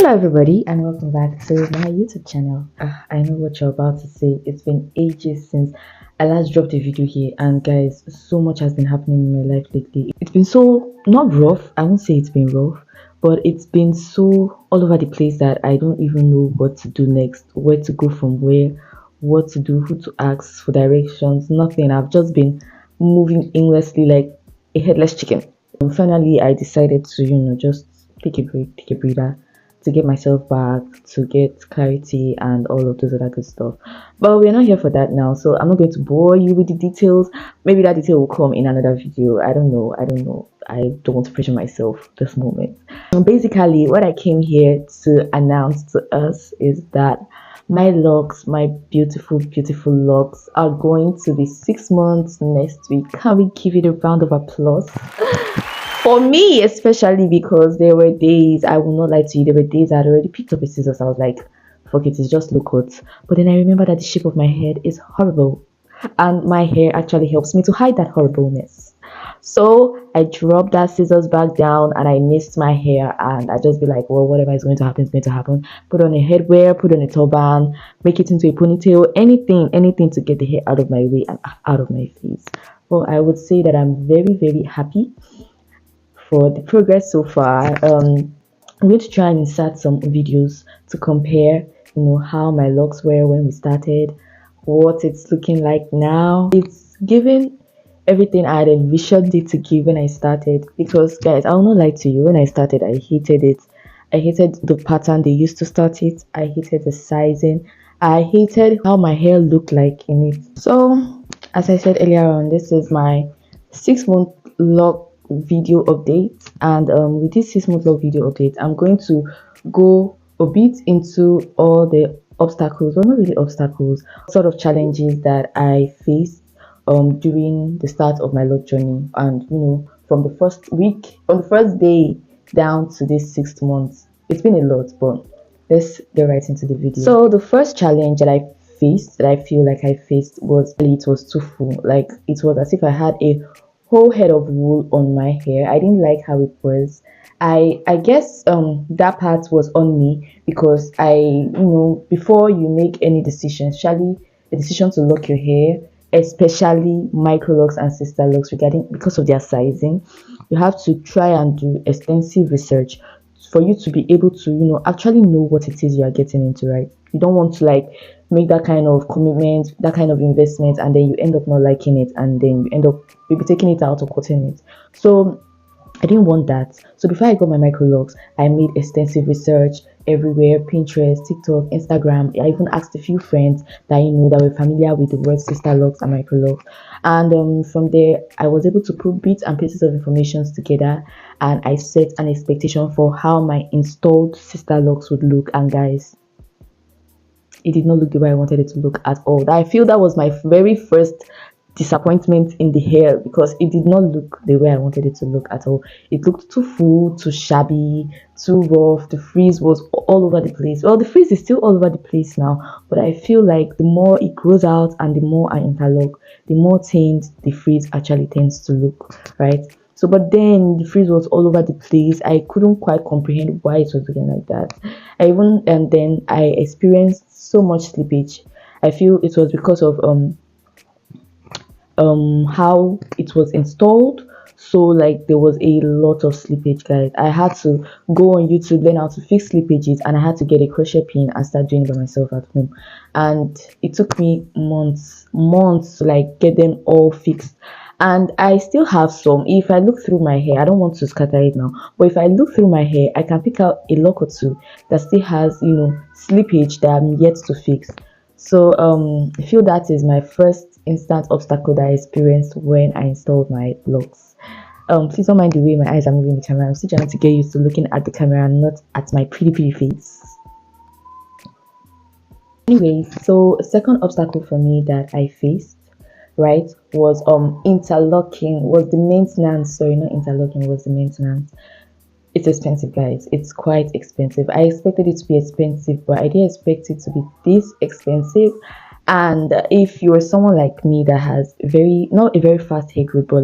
Hello everybody and welcome back to my YouTube channel. I know what you're about to say. It's been ages since I last dropped a video here, and guys, so much has been happening in my life lately. It's been so not rough, I won't say it's been rough, but it's been so all over the place that I don't even know what to do next, where to go from where, what to do, who to ask for directions, nothing. I've just been moving aimlessly like a headless chicken. And finally I decided to, just take a break, take a breather to get myself back, to get clarity and all of those other good stuff. But we're not here for that now, so I'm not going to bore you with the details. Maybe that detail will come in another video. I don't know. I don't want to pressure myself this moment. Basically, what I came here to announce to us is that my locks, my beautiful, beautiful locks, are going to be 6 months next week. Can we give it a round of applause? For me, especially because there were days, I will not lie to you, there were days I had already picked up a scissors. I was like, fuck it, it's just Locs. But then I remember that the shape of my head is horrible. And my hair actually helps me to hide that horribleness. So I dropped that scissors back down and I missed my hair. And I just be like, well, whatever is going to happen is going to happen. Put on a headwear, put on a turban, make it into a ponytail, anything to get the hair out of my way and out of my face. Well, I would say that I'm very, very happy for the progress so far. I'm going to try and insert some videos to compare, how my locks were when we started, what it's looking like now. It's giving everything I had envisioned it to give when I started. Because, guys, I will not lie to you, when I started, I hated it. I hated the pattern they used to start it. I hated the sizing. I hated how my hair looked like in it. So, as I said earlier on, this is my 6-month lock video update, and with this 6-month log video update, I'm going to go a bit into all the obstacles, well, not really obstacles, sort of challenges that I faced during the start of my log journey, and from the first day down to this 6 months. It's been a lot, but let's get right into the video. So the first challenge that I faced, that I feel like I faced, was it was too full. Like, it was as if I had a whole head of wool on my hair. I didn't like how it was. I guess that part was on me, because before you make any decision, especially a decision to lock your hair, especially Microlocs and sister locks, because of their sizing, you have to try and do extensive research for you to be able to actually know what it is you are getting into, right? You don't want to make that kind of commitment, that kind of investment, and then you end up not liking it, and then you end up maybe taking it out or cutting it. So I didn't want that. So before I got my Microlocs, I made extensive research everywhere: Pinterest, TikTok, Instagram. I even asked a few friends that that were familiar with the words sister locks and Microlocs, and from there I was able to put bits and pieces of information together, and I set an expectation for how my installed sister locks would look. And guys, it did not look the way I wanted it to look at all. I feel that was my very first disappointment in the hair, because it did not look the way I wanted it to look at all. It looked too full, too shabby, too rough. The frizz was all over the place. Well, the frizz is still all over the place now, but I feel like the more it grows out and the more I interlock, the more tamed the frizz actually tends to look, right? So, but then the frizz was all over the place. I couldn't quite comprehend why it was looking like that. And then I experienced so much slippage. I feel it was because of how it was installed. So there was a lot of slippage, guys. I had to go on YouTube, learn how to fix slippages, and I had to get a crochet pin and start doing it by myself at home. And it took me months to get them all fixed. And I still have some. If I look through my hair, I don't want to scatter it now, but if I look through my hair, I can pick out a lock or two that still has slippage that I'm yet to fix. So I feel that is my first instant obstacle that I experienced when I installed my locks. Please don't mind the way my eyes are moving the camera. I'm still trying to get used to looking at the camera and not at my pretty face. Anyway, so second obstacle for me that I faced, right, was interlocking, was the maintenance. Sorry, not interlocking, was the maintenance. It's expensive, guys. It's quite expensive. I expected it to be expensive, but I didn't expect it to be this expensive. And if you're someone like me that has not a very fast hair growth, but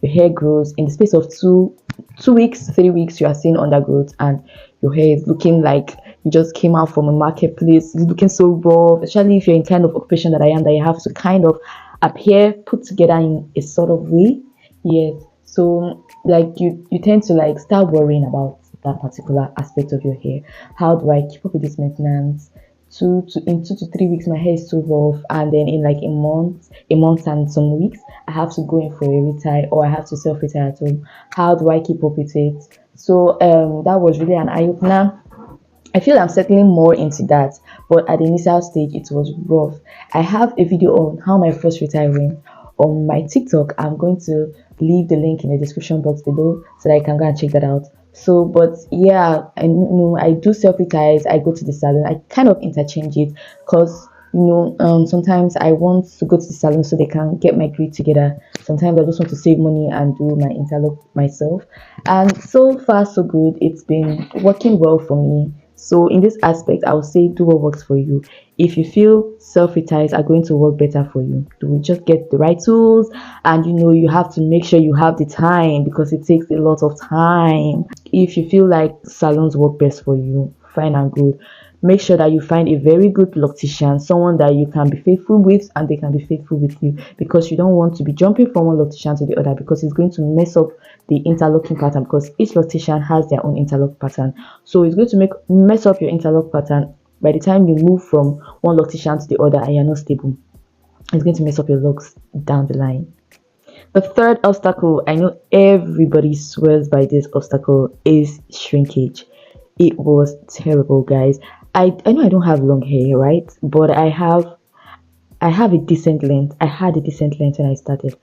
your hair grows in the space of 2 2 weeks, 3 weeks, you are seeing undergrowth, and your hair is looking like you just came out from a marketplace. It's looking so rough, especially if you're in kind of occupation that I am, that you have to kind of appear put together in a sort of way. Yes. So like you tend to like start worrying about that particular aspect of your hair. How do I keep up with this maintenance? In 2 to 3 weeks my hair is so rough, and then in like a month and some weeks I have to go in for a retie, or I have to self retire at home. How do I keep up with it? So that was really an eye-opener. I feel I'm settling more into that, but at the initial stage, it was rough. I have a video on how my first retire went on my TikTok. I'm going to leave the link in the description box below so that I can go and check that out. So, but yeah, I know I do self retires. I go to the salon. I kind of interchange it because sometimes I want to go to the salon so they can get my grid together. Sometimes I just want to save money and do my interlock myself. And so far, so good. It's been working well for me. So in this aspect, I would say do what works for you. If you feel self-retires are going to work better for you, do just get the right tools, and you have to make sure you have the time because it takes a lot of time. If you feel like salons work best for you, fine and good. Make sure that you find a very good loctician, someone that you can be faithful with and they can be faithful with you, because you don't want to be jumping from one loctician to the other, because it's going to mess up the interlocking pattern, because each loctician has their own interlock pattern. So it's going to mess up your interlock pattern by the time you move from one loctician to the other and you're not stable. It's going to mess up your locks down the line. The third obstacle, I know everybody swears by this obstacle, is shrinkage. It was terrible, guys. I know I don't have long hair, right? But I have a decent length. I had a decent length when I started.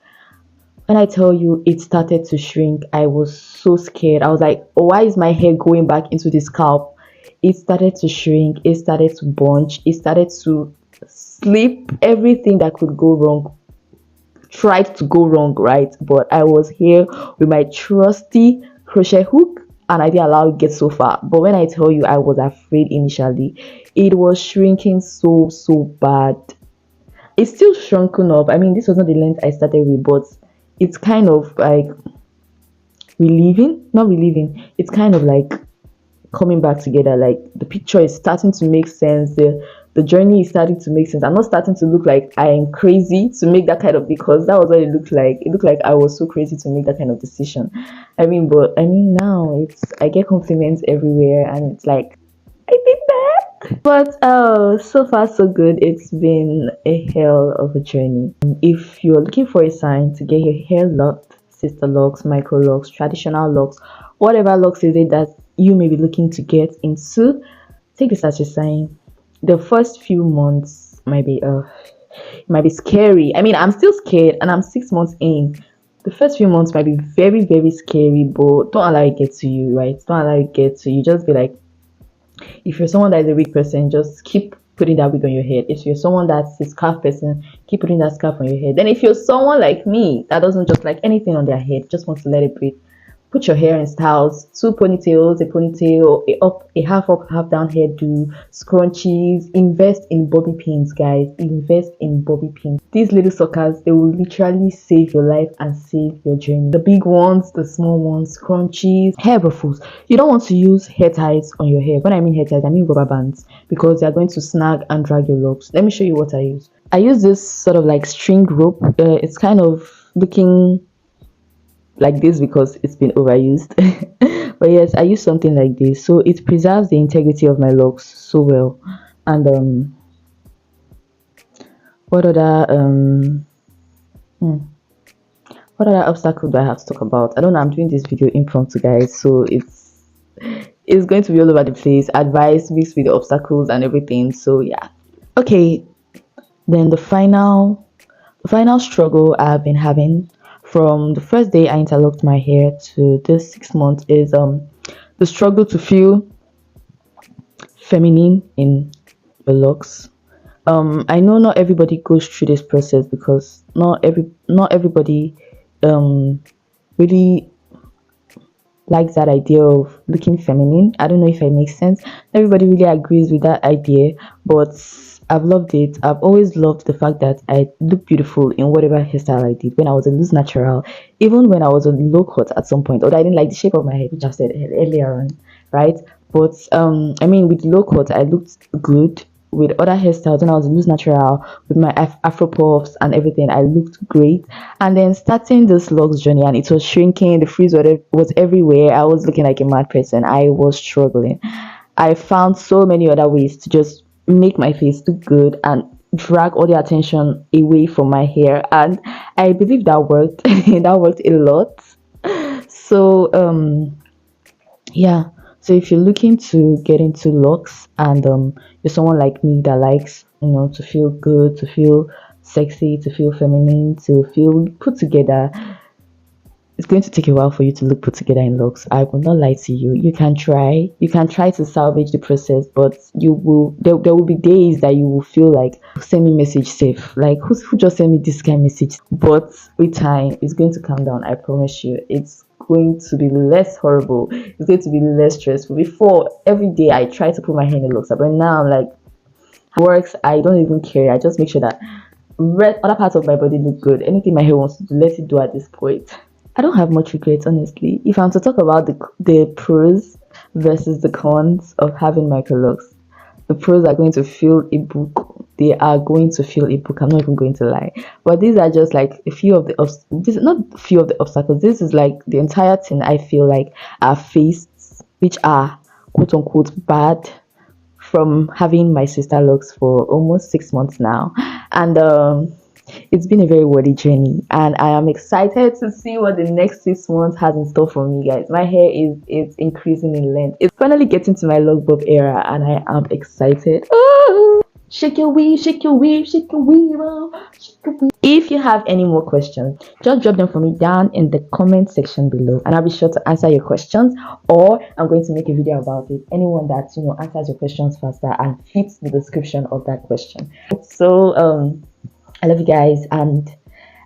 When I tell you it started to shrink, I was so scared. I was like, oh, why is my hair going back into the scalp? It started to shrink. It started to bunch. It started to slip. Everything that could go wrong tried to go wrong, right? But I was here with my trusty crochet hook, and I didn't allow it get so far. But when I tell you I was afraid initially, it was shrinking so bad. It's still shrunken up. I mean, this was not the length I started with, but it's kind of like relieving. Not relieving. It's kind of like coming back together. Like the picture is starting to make sense. The journey is starting to make sense. I'm not starting to look like I am crazy to make that kind of, because that was what it looked like. It looked like I was so crazy to make that kind of decision. But now I get compliments everywhere, and it's like I did that. But so far so good. It's been a hell of a journey. If you're looking for a sign to get your hair locked, sister locks, micro locks, traditional locks, whatever locks is it that you may be looking to get into, take this as a sign. The first few months might be scary. I mean, I'm still scared, and I'm 6 months in. The first few months might be very, very scary, but don't allow it get to you, right? Don't allow it get to you. Just be like, if you're someone that is a wig person, just keep putting that wig on your head. If you're someone that's a scarf person, keep putting that scarf on your head. Then if you're someone like me that doesn't just like anything on their head, just wants to let it breathe, put your hair in styles: 2 ponytails, a ponytail, a half up, half down hairdo, scrunchies. Invest in bobby pins, guys. Invest in bobby pins. These little suckers, they will literally save your life and save your journey. The big ones, the small ones, scrunchies, hair ruffles. You don't want to use hair ties on your hair. When I mean hair ties, I mean rubber bands, because they are going to snag and drag your locks. Let me show you what I use. I use this sort of like string rope. It's kind of looking like this because it's been overused. But yes, I use something like this, so it preserves the integrity of my locks so well. And what other what other obstacle do I have to talk about? I don't know. I'm doing this video impromptu, guys, so it's going to be all over the place. Advice mixed with the obstacles and everything. So yeah. Okay, then the final struggle I've been having from the first day I interlocked my hair to this 6 months is the struggle to feel feminine in the locks. I know not everybody goes through this process, because not everybody really likes that idea of looking feminine. I don't know if it makes sense. Everybody really agrees with that idea, but I've loved it. I've always loved the fact that I look beautiful in whatever hairstyle I did. When I was a loose natural, even when I was on low cut at some point, although I didn't like the shape of my head, which I said earlier on, right? But I mean, with low cut, I looked good. With other hairstyles, when I was loose natural, with my afro puffs and everything, I looked great. And then starting this Locs journey, and it was shrinking, the frizz was everywhere. I was looking like a mad person. I was struggling. I found so many other ways to just make my face look good and drag all the attention away from my hair, and I believe that worked. That worked a lot. So yeah, so if you're looking to get into locks, and you're someone like me that likes, to feel good, to feel sexy, to feel feminine, to feel put together, it's going to take a while for you to look put together in looks. I will not lie to you. You can try to salvage the process, but there will be days that you will feel like, send me message safe. Like, who just sent me this kind of message? But with time, it's going to calm down. I promise you. It's going to be less horrible. It's going to be less stressful. Before, every day I try to put my hair in the looks, but now I'm like, works. I don't even care. I just make sure that other parts of my body look good. Anything my hair wants to do, let it do at this point. I don't have much regrets, honestly. If I'm to talk about the pros versus the cons of having microlocs, the pros are going to feel a book. They are going to feel a book. I'm not even going to lie. But these are just like a few of the this is not a few of the obstacles. This is like the entire thing I feel like I've faced, which are quote unquote bad, from having my sister locks for almost 6 months now. And it's been a very worthy journey, and I am excited to see what the next 6 months has in store for me, guys. My hair is increasing in length. It's finally getting to my lock bob era, and I am excited. Ooh. Shake your weave, shake your weave, shake your weave, oh, shake your weave. If you have any more questions, just drop them for me down in the comment section below, and I'll be sure to answer your questions, or I'm going to make a video about it. Anyone that answers your questions faster and fits the description of that question. So I love you guys, and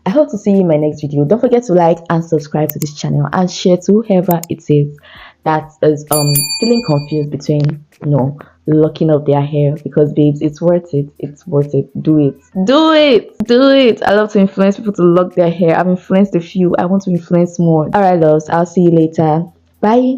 I hope to see you in my next video. Don't forget to like and subscribe to this channel, and share to whoever it is that is feeling confused between locking up their hair, because babes, it's worth it. It's worth it. Do it. Do it. Do it. I love to influence people to lock their hair. I've influenced a few. I want to influence more. Alright, loves, I'll see you later. Bye.